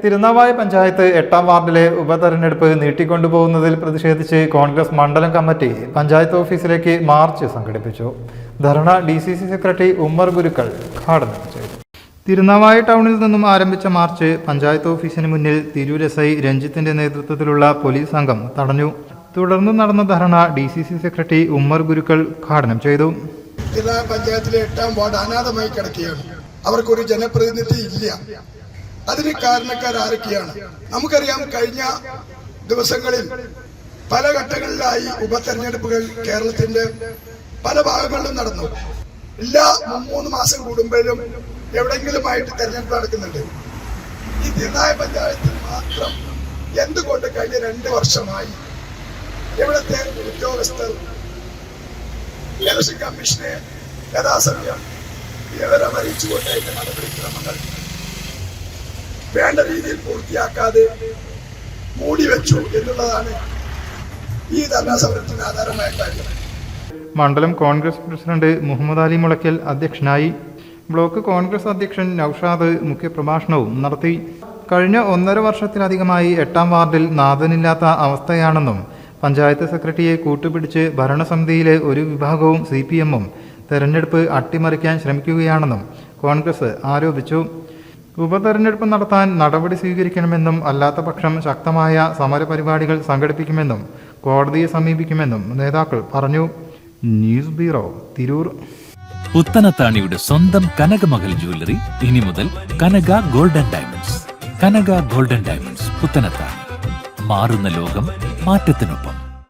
തിരുനാവായ പഞ്ചായത്ത് 8ാം വാർഡിലെ ഉപതെരഞ്ഞെടുപ്പ് നീട്ടിക്കൊണ്ടുപോകുന്നതിൽ പ്രതിഷേധിച്ച് കോൺഗ്രസ് മണ്ഡലം കമ്മിറ്റി പഞ്ചായത്ത് ഓഫീസിലേക്ക് മാർച്ച് സംഘടിപ്പിച്ചു. ധർണ DCC സെക്രട്ടറി ഉമ്മർ ഗുരുക്കൾ ഉദ്ഘാടനം ചെയ്തു. തിരുനാവായ ടൗണിൽ നിന്നും ആരംഭിച്ച മാർച്ച് പഞ്ചായത്ത് ഓഫീസിന് മുന്നിൽ തിരൂർ SI രഞ്ജിത്തിന്റെ നേതൃത്വത്തിലുള്ള പോലീസ് സംഘം തടഞ്ഞു. തുടർന്ന് നടന്ന ധർണ DCC സെക്രട്ടറി ഉമ്മർ ഗുരുക്കൾ ഉദ്ഘാടനം ചെയ്തു. പഞ്ചായത്തിലെ 8ാം വാർഡ് അനാഥമായി കിടക്കുകയാണ്. അവർക്കൊരു ജനപ്രതിനിധി ഇല്ല. അതിന് കാരണക്കാരൊക്കെയാണ് നമുക്കറിയാം. കഴിഞ്ഞ ദിവസങ്ങളിൽ പല ഘട്ടങ്ങളിലായി ഉപതെരഞ്ഞെടുപ്പുകൾ കേരളത്തിന്റെ പല ഭാഗങ്ങളിലും നടന്നു. എല്ലാ 3 മാസം കൂടുമ്പോഴും എവിടെയെങ്കിലുമായിട്ട് തെരഞ്ഞെടുപ്പ് നടക്കുന്നുണ്ട്. ഈ തിരുനായ പഞ്ചായത്തിൽ മാത്രം എന്തുകൊണ്ട് കഴിഞ്ഞ 2 വർഷമായി ഇവിടുത്തെ ഉദ്യോഗസ്ഥർ ഇലക്ഷൻ കമ്മീഷനെ യഥാസമയം വിവരം അറിയിച്ചുകൊണ്ട് അതിന്റെ നടപടിക്രമങ്ങൾ വേണ്ട രീതിയിൽ പൂർത്തിയാക്കാതെ മൂടിവെച്ചു എന്നുള്ളതാണ് ഈ ധർണാ സമരത്തിന് ആധാരമായ കാര്യം. മണ്ഡലം കോൺഗ്രസ് പ്രസിഡന്റ് മുഹമ്മദ് അലി മുളയ്ക്കൽ അധ്യക്ഷനായി. ബ്ലോക്ക് കോൺഗ്രസ് അധ്യക്ഷൻ നൌഷാദ് മുഖ്യപ്രഭാഷണവും നടത്തി. കഴിഞ്ഞ 1.5 വർഷത്തിലധികമായി 8ാം വാർഡിൽ നാഥനില്ലാത്ത അവസ്ഥയാണെന്നും പഞ്ചായത്ത് സെക്രട്ടറിയെ കൂട്ടുപിടിച്ച് ഭരണസമിതിയിലെ ഒരു വിഭാഗവും CPM-ഉം തെരഞ്ഞെടുപ്പ് അട്ടിമറിക്കാൻ ശ്രമിക്കുകയാണെന്നും കോൺഗ്രസ് ആരോപിച്ചു. ഉപതെരഞ്ഞെടുപ്പ് നടത്താൻ നടപടി സ്വീകരിക്കണമെന്നും അല്ലാത്തപക്ഷം ശക്തമായ സമരപരിപാടികൾ സംഘടിപ്പിക്കുമെന്നും കോടതിയെ സമീപിക്കുമെന്നും നേതാക്കൾ പറഞ്ഞു. News bureau, Tirur. പുത്തനത്താണിയുടെ സ്വന്തം കനകമകൽ ജ്വല്ലറി ഇനി മുതൽ കനക ഗോൾഡൻ ഡയമണ്ട്സ്. കനക ഗോൾഡൻ ഡയമണ്ട്സ്, പുത്തനത്താണി. മാറുന്ന ലോകം, മാറ്റത്തിനൊപ്പം.